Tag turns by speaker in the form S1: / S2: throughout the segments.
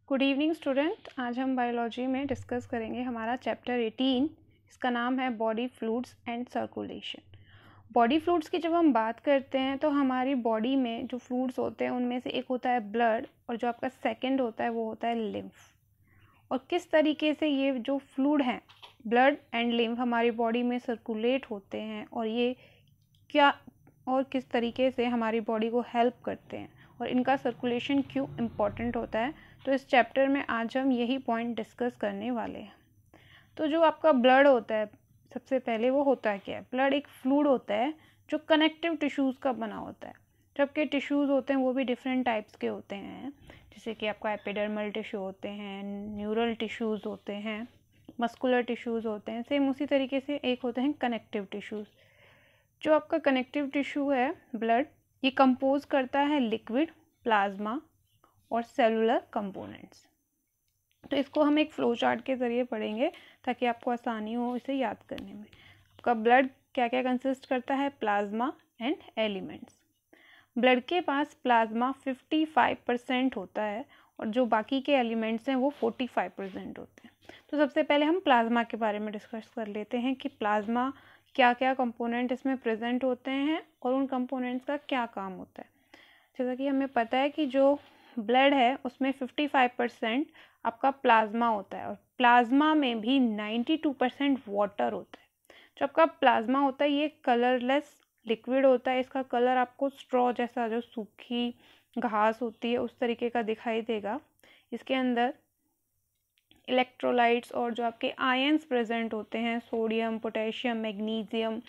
S1: Good evening student. आज हम biology में डिस्कस करेंगे हमारा चैप्टर 18। इसका नाम है body fluids and circulation. Body fluids की जब हम बात करते हैं तो हमारी बॉडी में जो फ्लूइड्स होते हैं उनमें से एक होता है ब्लड और जो आपका सेकंड होता है वो होता है लिम्फ। और किस तरीके से ये जो फ्लूइड हैं ब्लड एंड लिम्फ हमारी बॉडी में सर्कुलेट होते हैं और ये क्या और किस तरीके से हमारी बॉडी को हेल्प करते हैं और इनका सर्कुलेशन क्यों इम्पॉर्टेंट होता है, तो इस चैप्टर में आज हम यही पॉइंट डिस्कस करने वाले हैं। तो जो आपका ब्लड होता है, सबसे पहले वो होता है क्या है? ब्लड एक फ्लूइड होता है जो कनेक्टिव टिश्यूज़ का बना होता है। जबकि टिश्यूज़ होते हैं वो भी डिफरेंट टाइप्स के होते हैं, जैसे कि आपका एपिडर्मल टिश्यू होते हैं, न्यूरल टिश्यूज़ होते हैं, मस्कुलर टिश्यूज़ होते हैं। सेम उसी तरीके से एक होते हैं कनेक्टिव टिश्यूज़। जो आपका कनेक्टिव टिश्यू है ब्लड, ये कंपोज करता है लिक्विड, प्लाज्मा और सेलुलर कंपोनेंट्स। तो इसको हम एक फ्लो चार्ट के ज़रिए पढ़ेंगे ताकि आपको आसानी हो इसे याद करने में। आपका ब्लड क्या क्या कंसिस्ट करता है? Plasma and elements. ब्लड के पास प्लाज्मा 55% होता है और जो बाकी के एलिमेंट्स हैं वो 45% होते हैं। तो सबसे पहले हम प्लाज्मा के बारे में डिस्कस कर लेते हैं कि प्लाज्मा क्या क्या कंपोनेंट इसमें प्रेजेंट होते हैं और उन कंपोनेंट्स का क्या काम होता है। जैसा कि हमें पता है कि जो ब्लड है उसमें 55% आपका प्लाज्मा होता है और प्लाज्मा में भी 92% वाटर होता है। जो आपका प्लाज्मा होता है ये कलरलेस लिक्विड होता है। इसका कलर आपको स्ट्रॉ जैसा, जो सूखी घास होती है उस तरीके का दिखाई देगा। इसके अंदर इलेक्ट्रोलाइट्स और जो आपके आयंस प्रेजेंट होते हैं, sodium, potassium, magnesium,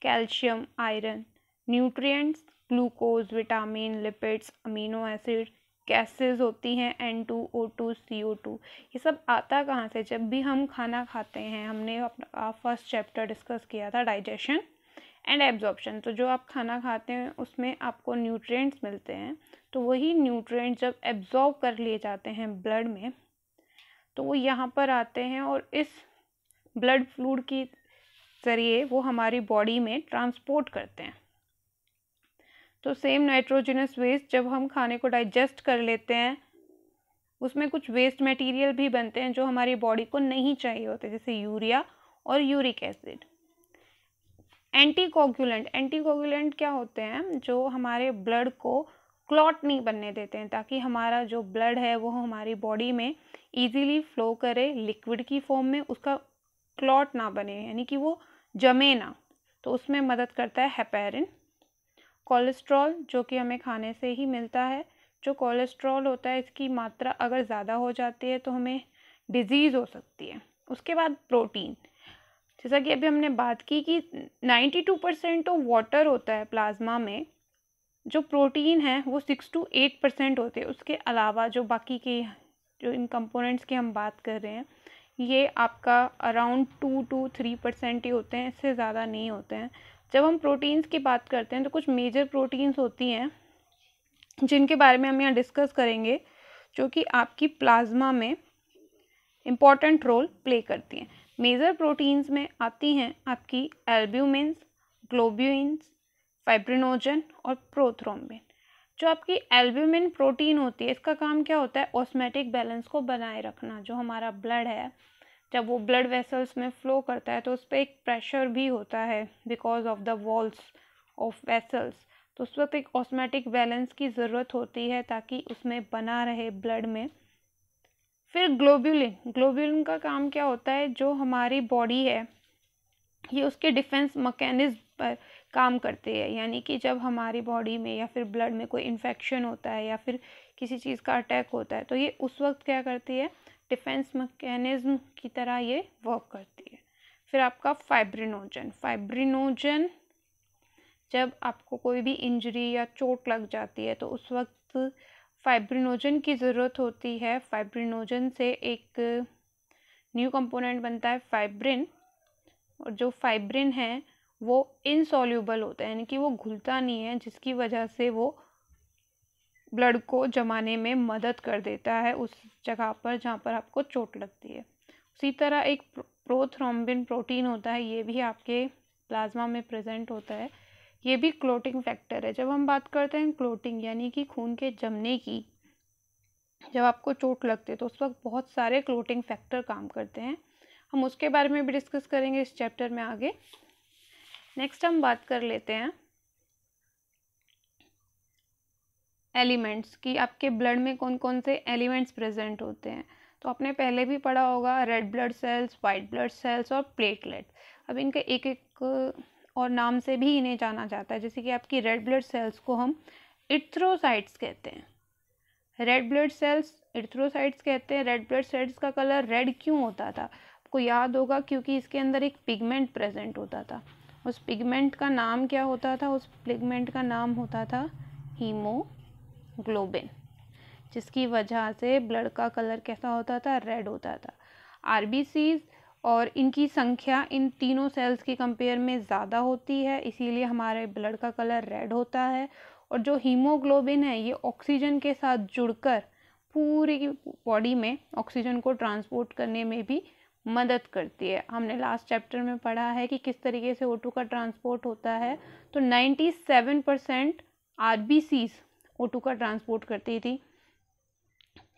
S1: calcium, iron, nutrients, glucose, vitamin, lipids, amino acid, gases होती हैं N2O2 CO2। ये सब आता कहाँ से? जब भी हम खाना खाते हैं, हमने अपना फर्स्ट चैप्टर डिस्कस किया था डाइजेशन एंड एब्जॉर्प्शन। तो जो आप खाना खाते हैं उसमें आपको न्यूट्रिएंट्स मिलते हैं, तो वही न्यूट्रिएंट्स जब एब्जॉर्ब कर लिए जाते हैं ब्लड में तो वो यहाँ पर आते हैं और इस ब्लड फ्लूइड के ज़रिए वो हमारी बॉडी में ट्रांसपोर्ट करते हैं। तो सेम नाइट्रोजनस वेस्ट जब हम खाने को डाइजेस्ट कर लेते हैं उसमें कुछ वेस्ट मटेरियल भी बनते हैं जो हमारी बॉडी को नहीं चाहिए होते, जैसे यूरिया और यूरिक एसिड। एंटीकोगुलेंट क्या होते हैं? जो हमारे ब्लड को क्लॉट नहीं बनने देते हैं, ताकि हमारा जो ब्लड है वो हमारी बॉडी में इजीली फ्लो करे लिक्विड की फॉर्म में, उसका क्लॉट ना बने, यानी कि वो जमे ना। तो उसमें मदद करता है हेपेरिन। कोलेस्ट्रॉल जो कि हमें खाने से ही मिलता है। जो कोलेस्ट्रॉल होता है इसकी मात्रा अगर ज़्यादा हो जाती है तो हमें डिजीज़ हो सकती है। उसके बाद प्रोटीन, जैसा कि अभी हमने बात की कि 92% तो वाटर होता है प्लाज्मा में, जो प्रोटीन है वो 6 to 8% होते हैं। उसके अलावा जो बाकी के जो इन कंपोनेंट्स की हम बात कर रहे हैं ये आपका अराउंड 2 to 3% ही होते हैं, इससे ज़्यादा नहीं होते हैं। जब हम प्रोटीन्स की बात करते हैं तो कुछ मेजर प्रोटीन्स होती हैं जिनके बारे में हम यहाँ डिस्कस करेंगे, जो कि आपकी प्लाज्मा में इम्पॉर्टेंट रोल प्ले करती हैं। मेजर प्रोटीन्स में आती हैं आपकी एल्ब्यूमिन्स, ग्लोब्यूलिन्स, फाइब्रिनोजन और प्रोथ्रोम्बिन। जो आपकी एल्ब्यूमिन प्रोटीन होती है इसका काम क्या होता है? ऑस्मेटिक बैलेंस को बनाए रखना। जो हमारा ब्लड है जब वो ब्लड वेसल्स में फ्लो करता है तो उस पर एक प्रेशर भी होता है because of the walls of vessels. तो उस वक्त एक ऑस्मेटिक बैलेंस की ज़रूरत होती है ताकि उसमें बना रहे ब्लड में। फिर ग्लोब्यूलिन का काम क्या होता है? जो हमारी बॉडी है ये उसके डिफेंस मैकेनिज्म पर काम करती है, यानी कि जब हमारी बॉडी में या फिर ब्लड में कोई इन्फेक्शन होता है या फिर किसी चीज़ का अटैक होता है तो ये उस वक्त क्या करती है? डिफेंस मैकेनिज्म की तरह ये वर्क करती है। फिर आपका फाइब्रिनोजन जब आपको कोई भी इंजरी या चोट लग जाती है तो उस वक्त फाइब्रिनोजन की ज़रूरत होती है। फाइब्रिनोजन से एक न्यू कंपोनेंट बनता है फाइब्रिन, और जो फाइब्रिन है वो इनसॉल्यूबल होता है, यानी कि वो घुलता नहीं है, जिसकी वजह से वो ब्लड को जमाने में मदद कर देता है उस जगह पर जहाँ पर आपको चोट लगती है। उसी तरह एक प्रोथ्रोम्बिन प्रोटीन होता है, ये भी आपके प्लाज्मा में प्रेजेंट होता है। ये भी क्लोटिंग फैक्टर है। जब हम बात करते हैं क्लोटिंग यानी कि खून के जमने की, जब आपको चोट लगती है तो उस वक्त बहुत सारे क्लोटिंग फैक्टर काम करते हैं। हम उसके बारे में भी डिस्कस करेंगे इस चैप्टर में आगे। नेक्स्ट हम बात कर लेते हैं एलिमेंट्स की, आपके ब्लड में कौन कौन से एलिमेंट्स प्रेजेंट होते हैं। तो आपने पहले भी पढ़ा होगा red blood cells, white blood sales और प्लेटलेट। अब इनके एक एक और नाम से भी इन्हें जाना जाता है। जैसे कि आपकी रेड ब्लड सेल्स को हम इरिथ्रोसाइट्स कहते हैं। रेड ब्लड सेल्स इरिथ्रोसाइट्स कहते हैं। रेड ब्लड सेल्स का कलर रेड क्यों होता था? आपको याद होगा क्योंकि इसके अंदर एक पिगमेंट प्रेजेंट होता था। उस पिगमेंट का नाम क्या होता था? उस पिगमेंट का नाम होता था हीमोग्लोबिन, जिसकी वजह से ब्लड का कलर कैसा होता था? रेड होता था। आरबीसीज और इनकी संख्या इन तीनों सेल्स की कंपेयर में ज़्यादा होती है, इसीलिए हमारे ब्लड का कलर रेड होता है। और जो हीमोग्लोबिन है ये ऑक्सीजन के साथ जुड़कर पूरी बॉडी में ऑक्सीजन को ट्रांसपोर्ट करने में भी मदद करती है। हमने लास्ट चैप्टर में पढ़ा है कि किस तरीके से O2 का ट्रांसपोर्ट होता है। तो 97% आरबीसीज O2 का ट्रांसपोर्ट करती थी।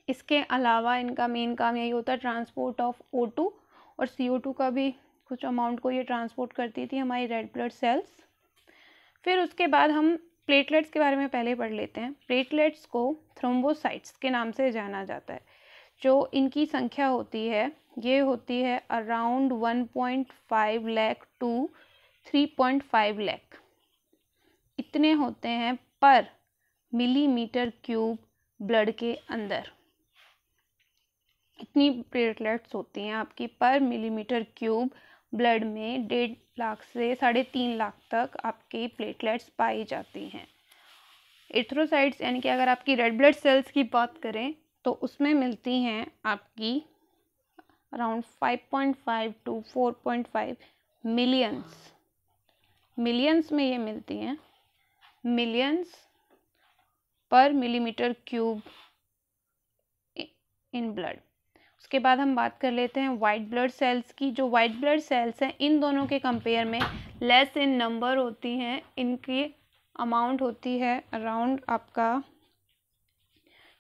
S1: इसके अलावा इनका मेन काम यही होता है ट्रांसपोर्ट ऑफ O2, और CO2 का भी कुछ अमाउंट को ये ट्रांसपोर्ट करती थी हमारी रेड ब्लड सेल्स। फिर उसके बाद हम प्लेटलेट्स के बारे में पहले पढ़ लेते हैं। प्लेटलेट्स को थ्रोम्बोसाइट्स के नाम से जाना जाता है। जो इनकी संख्या होती है ये होती है अराउंड 1.5 लाख टू 3.5 लाख, इतने होते हैं पर मिलीमीटर क्यूब ब्लड के अंदर। इतनी प्लेटलेट्स होती हैं आपकी पर मिलीमीटर क्यूब ब्लड में। 1.5 लाख से 3.5 लाख तक आपकी प्लेटलेट्स पाई जाती हैं। इरिथ्रोसाइट्स यानी कि अगर आपकी रेड ब्लड सेल्स की बात करें तो उसमें मिलती हैं आपकी अराउंड 5.5 टू 4.5 मिलियंस में ये मिलती हैं, मिलियंस पर मिलीमीटर क्यूब इन ब्लड। उसके बाद हम बात कर लेते हैं वाइट ब्लड सेल्स की। जो वाइट ब्लड सेल्स हैं इन दोनों के कंपेयर में लेस इन नंबर होती हैं। इनकी अमाउंट होती है अराउंड आपका,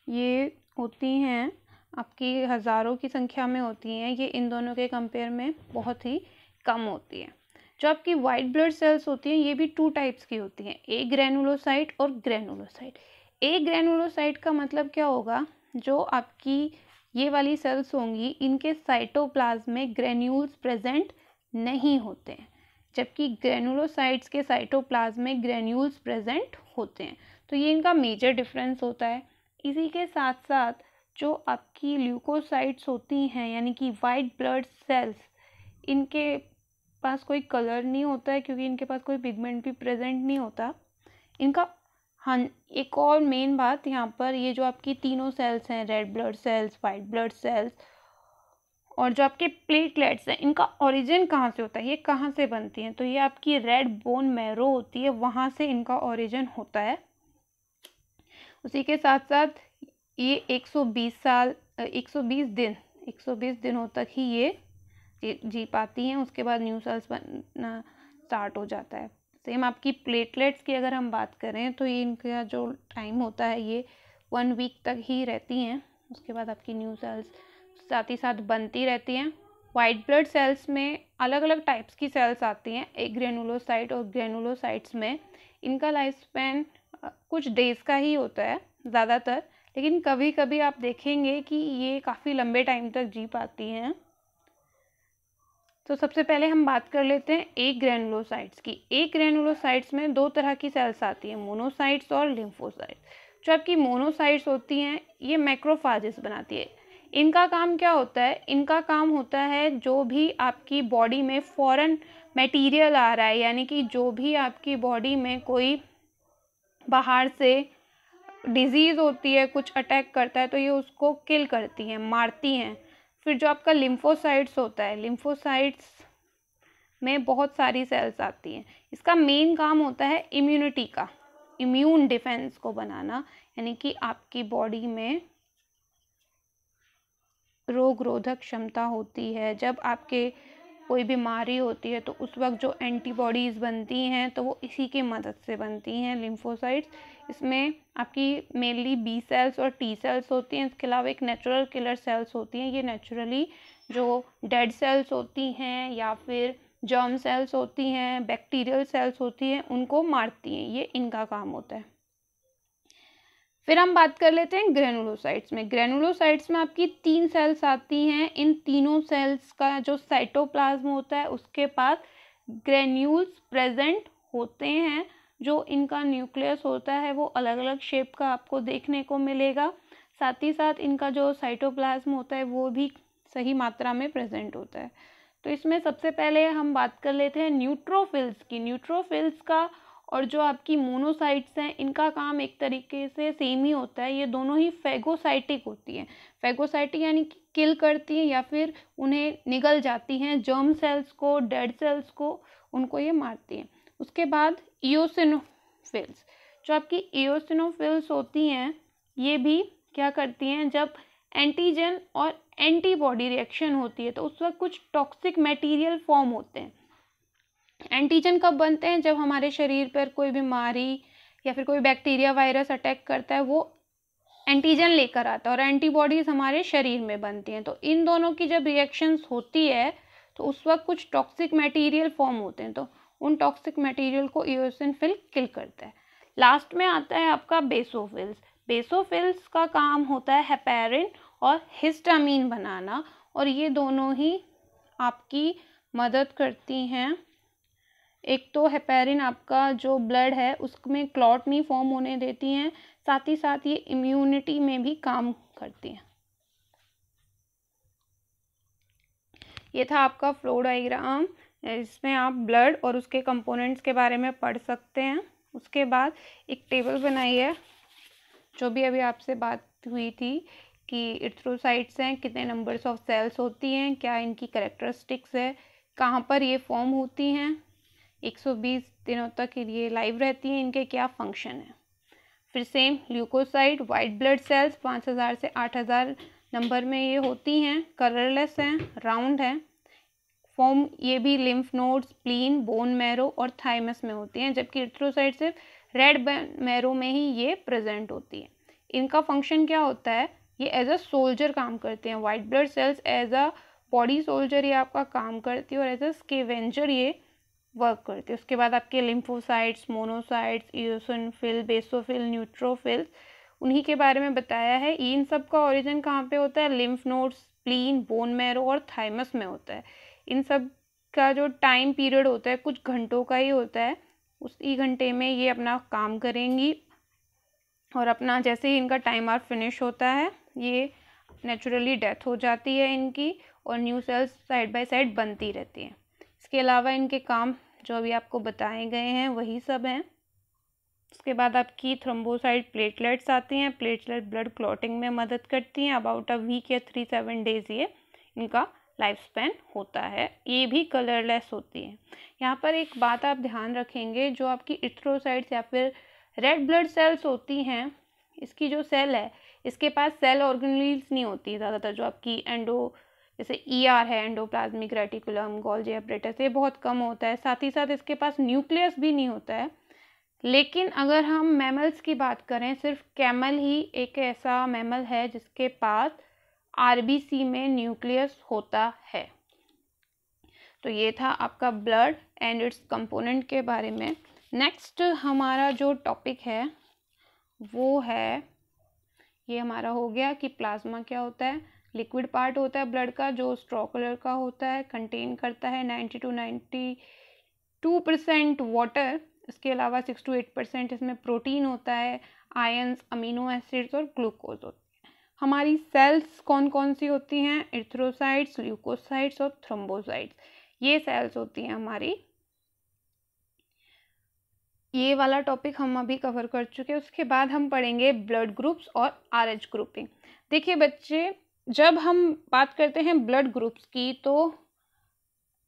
S1: ये होती हैं आपकी हज़ारों की संख्या में होती हैं। ये इन दोनों के कंपेयर में बहुत ही कम होती है। जो आपकी वाइट ब्लड सेल्स होती हैं ये भी 2 टाइप्स की होती हैं, ए ग्रेनुलोसाइट और ग्रेनुलोसाइट। ए ग्रेनुलोसाइट का मतलब क्या होगा? जो आपकी ये वाली सेल्स होंगी इनके साइटोप्लाज्म में ग्रेन्यूल्स प्रेजेंट नहीं होते हैं, जबकि ग्रेनुलोसाइट्स के साइटोप्लाज्म में ग्रेन्यूल्स प्रेजेंट होते हैं। तो ये इनका मेजर डिफरेंस होता है। इसी के साथ साथ जो आपकी ल्यूकोसाइट्स होती हैं यानी कि वाइट ब्लड सेल्स, इनके पास कोई कलर नहीं होता है क्योंकि इनके पास कोई पिगमेंट भी प्रेजेंट नहीं होता इनका। हाँ, एक और मेन बात यहाँ पर, ये जो आपकी तीनों सेल्स हैं red blood cells, white blood sales और जो आपके प्लेटलेट्स हैं, इनका ओरिजिन कहाँ से होता है, ये कहाँ से बनती हैं? तो ये आपकी रेड बोन मैरो होती है, वहाँ से इनका ओरिजिन होता है। उसी के साथ साथ ये 120 दिनों तक ही ये जी पाती हैं। उसके बाद न्यू सेल्स बनना स्टार्ट हो जाता है। सेम आपकी प्लेटलेट्स की अगर हम बात करें तो ये इनका जो टाइम होता है ये 1 वीक तक ही रहती हैं। उसके बाद आपकी न्यू सेल्स साथ ही साथ बनती रहती हैं। वाइट ब्लड सेल्स में अलग अलग टाइप्स की सेल्स आती हैं, एक ग्रेनुलोसाइट और ग्रेनुलोसाइट्स में इनका लाइफ स्पैन कुछ डेज़ का ही होता है ज़्यादातर, लेकिन कभी कभी आप देखेंगे कि ये काफ़ी लंबे टाइम तक जी पाती हैं। तो सबसे पहले हम बात कर लेते हैं एक ग्रेनुलोसाइट्स की। एक ग्रेनुलोसाइट्स में 2 तरह की सेल्स आती हैं, मोनोसाइट्स और लिम्फोसाइट्स। जो आपकी मोनोसाइट्स होती हैं ये मैक्रोफेजेस बनाती है। इनका काम क्या होता है? इनका काम होता है जो भी आपकी बॉडी में फॉरेन मटेरियल आ रहा है, यानी कि जो भी आपकी बॉडी में कोई बाहर से डिजीज़ होती है, कुछ अटैक करता है, तो ये उसको किल करती हैं, मारती हैं। फिर जो आपका लिम्फोसाइट्स होता है, लिम्फोसाइट्स में बहुत सारी सेल्स आती हैं। इसका मेन काम होता है इम्यूनिटी का, इम्यून डिफेंस को बनाना, यानी कि आपकी बॉडी में रोग रोधक क्षमता होती है। जब आपके कोई बीमारी होती है तो उस वक्त जो एंटीबॉडीज़ बनती हैं तो वो इसी की मदद से बनती हैं, लिम्फोसाइट्स। इसमें आपकी मेनली बी सेल्स और टी सेल्स होती हैं। इसके अलावा एक नेचुरल किलर सेल्स होती हैं। ये नेचुरली जो डेड सेल्स होती हैं या फिर जर्म सेल्स होती हैं, बैक्टीरियल सेल्स होती हैं, उनको मारती हैं। ये इनका काम होता है। फिर हम बात कर लेते हैं ग्रेनुलोसाइट्स में। ग्रेनुलोसाइट्स में आपकी 3 सेल्स आती हैं। इन तीनों सेल्स का जो साइटोप्लाज्म होता है उसके पास ग्रेन्यूल्स प्रेजेंट होते हैं। जो इनका न्यूक्लियस होता है वो अलग अलग शेप का आपको देखने को मिलेगा। साथ ही साथ इनका जो साइटोप्लाज्म होता है वो भी सही मात्रा में प्रेजेंट होता है। तो इसमें सबसे पहले हम बात कर लेते हैं न्यूट्रोफिल्स की। न्यूट्रोफिल्स का और जो आपकी मोनोसाइट्स हैं इनका काम एक तरीके से सेम ही होता है। ये दोनों ही फैगोसाइटिक होती हैं। फैगोसाइटिक यानी कि किल करती हैं या फिर उन्हें निगल जाती हैं, जर्म सेल्स को, डेड सेल्स को, उनको ये मारती हैं। उसके बाद इओसिनोफिल्स, जो आपकी इओसिनोफिल्स होती हैं ये भी क्या करती हैं, जब एंटीजन और एंटीबॉडी रिएक्शन होती है तो उस वक्त कुछ टॉक्सिक मटेरियल फॉर्म होते हैं। एंटीजन कब बनते हैं, जब हमारे शरीर पर कोई बीमारी या फिर कोई बैक्टीरिया वायरस अटैक करता है, वो एंटीजन लेकर आता है और एंटीबॉडीज हमारे शरीर में बनती हैं। तो इन दोनों की जब रिएक्शंस होती है तो उस वक्त कुछ टॉक्सिक मटेरियल फॉर्म होते हैं, तो उन टॉक्सिक मटेरियल को इओसिनोफिल किल करता है। लास्ट में आता है आपका बेसोफिल्स। बेसोफिल्स का काम होता है हेपेरिन और हिस्टामीन बनाना, और ये दोनों ही आपकी मदद करती हैं। एक तो हेपेरिन आपका जो ब्लड है उसमें क्लॉट नहीं फॉर्म होने देती हैं, साथ ही साथ ये इम्यूनिटी में भी काम करती हैं। ये था आपका फ्लो डायग्राम। इसमें आप ब्लड और उसके कंपोनेंट्स के बारे में पढ़ सकते हैं। उसके बाद एक टेबल बनाई है, जो भी अभी आपसे बात हुई थी कि इरिथ्रोसाइट्स हैं, कितने नंबर्स ऑफ सेल्स होती हैं, क्या इनकी कैरेक्टरिस्टिक्स है, कहाँ पर ये फॉर्म होती हैं, 120 दिनों तक ये लाइव रहती हैं, इनके क्या फंक्शन है। फिर same leukocyte, white blood cells 5000 से 8000 नंबर में ये होती हैं, कलरलेस हैं, राउंड हैं, फॉर्म ये भी lymph nodes, spleen, bone marrow और थाइमस में होती हैं, जबकि इरिथ्रोसाइट सिर्फ रेड मैरो में ही ये प्रेजेंट होती है। इनका फंक्शन क्या होता है, ये एज अ सोल्जर काम करते हैं। White blood cells as a body soldier ये आपका काम करती है और एज अ स्केवेंजर ये वर्क करती है। उसके बाद आपके lymphocytes, monocytes, eosinophil, basophil, neutrophils, उन्हीं के बारे में बताया है। इन सब का ओरिजिन कहाँ पे होता है, lymph nodes, spleen, bone marrow और थाइमस में होता है। इन सब का जो टाइम पीरियड होता है कुछ घंटों का ही होता है। उसी घंटे में ये अपना काम करेंगी और अपना जैसे ही इनका टाइम आर फिनिश होता है ये नेचुरली डेथ हो जाती है इनकी, और new sales side by side बनती रहती हैं। इसके अलावा इनके काम जो अभी आपको बताए गए हैं वही सब हैं। उसके बाद आपकी थ्रोम्बोसाइट प्लेटलेट्स आती हैं। प्लेटलेट ब्लड क्लॉटिंग में मदद करती हैं। अबाउट अ वीक या 3-7 डेज ये इनका लाइफ स्पैन होता है। ये भी कलरलेस होती है। यहाँ पर एक बात आप ध्यान रखेंगे, जो आपकी इरिथ्रोसाइट्स या फिर रेड ब्लड सेल्स होती हैं, इसकी जो सेल है इसके पास सेल ऑर्गेनेल्स नहीं होती ज़्यादातर। जो आपकी जैसे ER है, एंडोप्लाज्मिक रेटिकुलम, गोल्जी एपरेटस, ये बहुत कम होता है। साथ ही साथ इसके पास न्यूक्लियस भी नहीं होता है। लेकिन अगर हम मैमल्स की बात करें, सिर्फ कैमल ही एक ऐसा मैमल है जिसके पास RBC में न्यूक्लियस होता है। तो ये था आपका ब्लड एंड इट्स कंपोनेंट के बारे में। नेक्स्ट हमारा जो टॉपिक है वो है, ये हमारा हो गया कि प्लाज्मा क्या होता है। लिक्विड पार्ट होता है ब्लड का जो स्ट्रॉ कलर का होता है, कंटेन करता है 90 to 92% वाटर। इसके अलावा 6 to 8% इसमें प्रोटीन होता है, आयंस, अमीनो एसिड्स और ग्लूकोज होते हैं। हमारी सेल्स कौन कौन सी होती हैं, इरिथ्रोसाइट्स, ल्यूकोसाइट्स और थ्रोम्बोसाइट्स, ये सेल्स होती हैं हमारी। ये वाला टॉपिक हम अभी कवर कर चुके हैं। उसके बाद हम पढ़ेंगे ब्लड ग्रुप्स और RH ग्रुपिंग। देखिए बच्चे, जब हम बात करते हैं ब्लड ग्रुप्स की, तो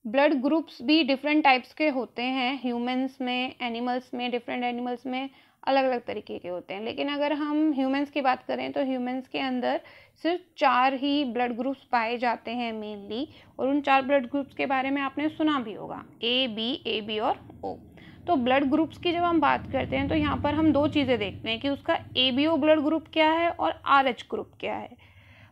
S1: ब्लड ग्रुप्स भी डिफरेंट टाइप्स के होते हैं। ह्यूमंस में, एनिमल्स में, डिफरेंट एनिमल्स में अलग अलग तरीके के होते हैं। लेकिन अगर हम ह्यूमंस की बात करें तो ह्यूमंस के अंदर सिर्फ 4 ही ब्लड ग्रुप्स पाए जाते हैं मेनली, और उन 4 ब्लड ग्रुप्स के बारे में आपने सुना भी होगा, ए बी और ओ। तो ब्लड ग्रुप्स की जब हम बात करते हैं तो यहाँ पर हम 2 चीज़ें देखते हैं कि उसका ABO ब्लड ग्रुप क्या है और RH ग्रुप क्या है।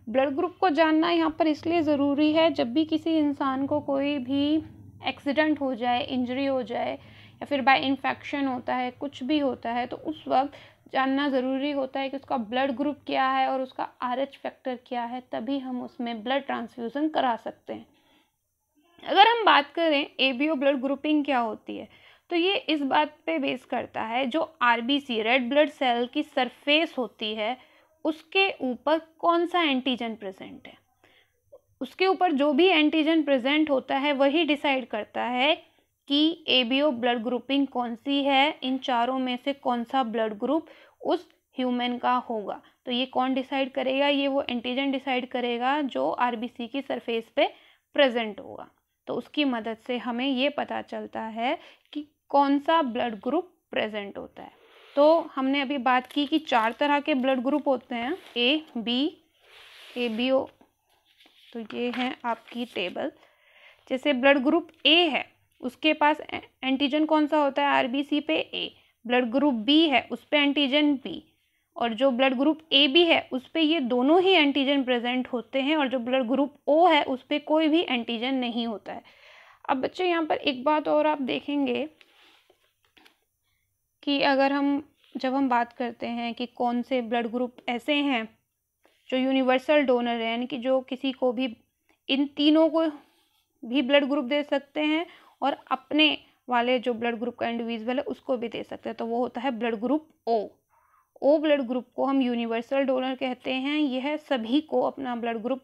S1: ब्लड ग्रुप को जानना यहाँ पर इसलिए ज़रूरी है, जब भी किसी इंसान को कोई भी एक्सीडेंट हो जाए, इंजरी हो जाए या फिर बाय इन्फेक्शन होता है, कुछ भी होता है, तो उस वक्त जानना ज़रूरी होता है कि उसका ब्लड ग्रुप क्या है और उसका RH फैक्टर क्या है, तभी हम उसमें ब्लड ट्रांसफ्यूज़न करा सकते हैं। अगर हम बात करें ABO ब्लड ग्रुपिंग क्या होती है, तो ये इस बात पे बेस करता है, जो RBC रेड ब्लड सेल की सरफेस होती है उसके ऊपर कौन सा एंटीजन प्रेजेंट है। उसके ऊपर जो भी एंटीजन प्रेजेंट होता है वही डिसाइड करता है कि ABO ब्लड ग्रुपिंग कौन सी है, इन चारों में से कौन सा ब्लड ग्रुप उस ह्यूमन का होगा। तो ये कौन डिसाइड करेगा, ये वो एंटीजन डिसाइड करेगा जो RBC की सरफेस पे प्रेजेंट होगा। तो उसकी मदद से हमें ये पता चलता है कि कौन सा ब्लड ग्रुप प्रेजेंट होता है। तो हमने अभी बात की कि 4 तरह के ब्लड ग्रुप होते हैं, A, B, ABO। तो ये है आपकी टेबल। जैसे ब्लड ग्रुप A है, उसके पास एंटीजन कौन सा होता है, RBC पे A। ब्लड ग्रुप B है, उस पे एंटीजन B। और जो ब्लड ग्रुप AB है उस पे ये दोनों ही एंटीजन प्रेजेंट होते हैं, और जो ब्लड ग्रुप O है उस पे कोई भी एंटीजन नहीं होता है। अब बच्चे यहाँ पर एक बात और आप देखेंगे कि जब हम बात करते हैं कि कौन से ब्लड ग्रुप ऐसे हैं जो यूनिवर्सल डोनर है, यानी कि जो किसी को भी, इन तीनों को भी ब्लड ग्रुप दे सकते हैं और अपने वाले जो ब्लड ग्रुप का इंडिविजुअल है उसको भी दे सकते हैं, तो वो होता है blood group O blood group को हम यूनिवर्सल डोनर कहते हैं। यह सभी को अपना ब्लड ग्रुप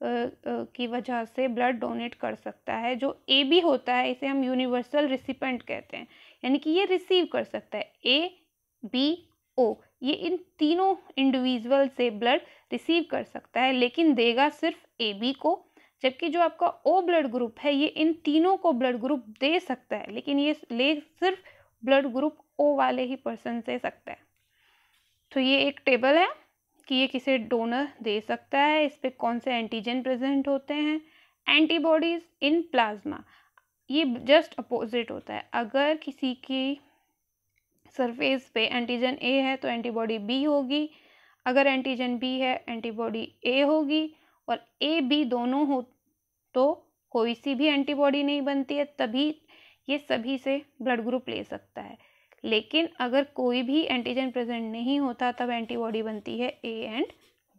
S1: की वजह से ब्लड डोनेट कर सकता है। जो AB होता है इसे हम यूनिवर्सल रिसिपेंट कहते हैं, यानी कि ये रिसीव कर सकता है। ABO ये इन तीनों इंडिविजुअल से ब्लड रिसीव कर सकता है, लेकिन देगा सिर्फ AB को, जबकि जो आपका O ब्लड ग्रुप है ये इन तीनों को ब्लड ग्रुप दे सकता है, लेकिन ये ले सिर्फ ब्लड ग्रुप O वाले ही पर्सन से सकता है। तो ये एक टेबल है कि ये किसे डोनर दे सकता है, इस पे कौन से एंटीजन प्रेजेंट होते हैं। एंटीबॉडीज इन प्लाज्मा, ये जस्ट अपोजिट होता है। अगर किसी की सरफेस पे एंटीजन A है तो एंटीबॉडी B होगी, अगर एंटीजन B है एंटीबॉडी A होगी, और A B दोनों हो तो कोई सी भी एंटीबॉडी नहीं बनती है, तभी ये सभी से ब्लड ग्रुप ले सकता है। लेकिन अगर कोई भी एंटीजन प्रेजेंट नहीं होता तब एंटीबॉडी बनती है A एंड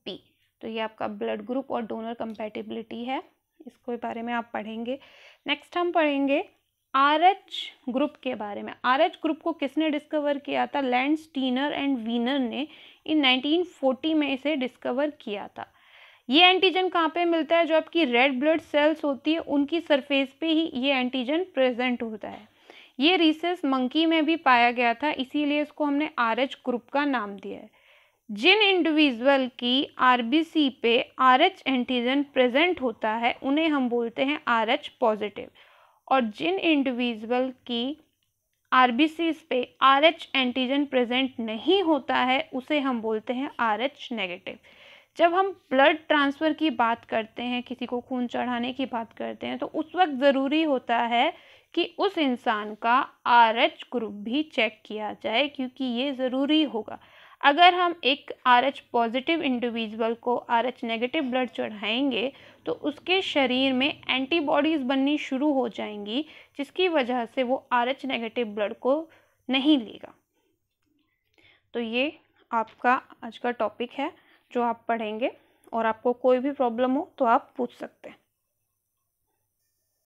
S1: B। तो ये आपका ब्लड ग्रुप और डोनर कंपैटिबिलिटी है, इसके बारे में आप पढ़ेंगे। नेक्स्ट हम पढ़ेंगे RH ग्रुप के बारे में। RH ग्रुप को किसने डिस्कवर किया था, लैंडस्टीनर एंड वीनर ने इन 1940 में इसे डिस्कवर किया था। ये एंटीजन कहाँ पे मिलता है, जो आपकी रेड ब्लड सेल्स होती है उनकी सरफेस पे ही ये एंटीजन प्रेजेंट होता है। ये रीसेस मंकी में भी पाया गया था, इसीलिए इसको हमने RH ग्रुप का नाम दिया है। जिन इंडिविजुअल की RBC पे RH एंटीजन प्रेजेंट होता है उन्हें हम बोलते हैं RH पॉजिटिव, और जिन इंडिविजुअल की RBC पे RH एंटीजन प्रेजेंट नहीं होता है उसे हम बोलते हैं RH नेगेटिव। जब हम ब्लड ट्रांसफ़र की बात करते हैं, किसी को खून चढ़ाने की बात करते हैं, तो उस वक्त ज़रूरी होता है कि उस इंसान का RH ग्रुप भी चेक किया जाए, क्योंकि ये ज़रूरी होगा। अगर हम एक RH पॉजिटिव इंडिविजुअल को RH नेगेटिव ब्लड चढ़ाएंगे तो उसके शरीर में एंटीबॉडीज़ बननी शुरू हो जाएंगी, जिसकी वजह से वो RH नेगेटिव ब्लड को नहीं लेगा। तो ये आपका आज का टॉपिक है जो आप पढ़ेंगे, और आपको कोई भी प्रॉब्लम हो तो आप पूछ सकते हैं।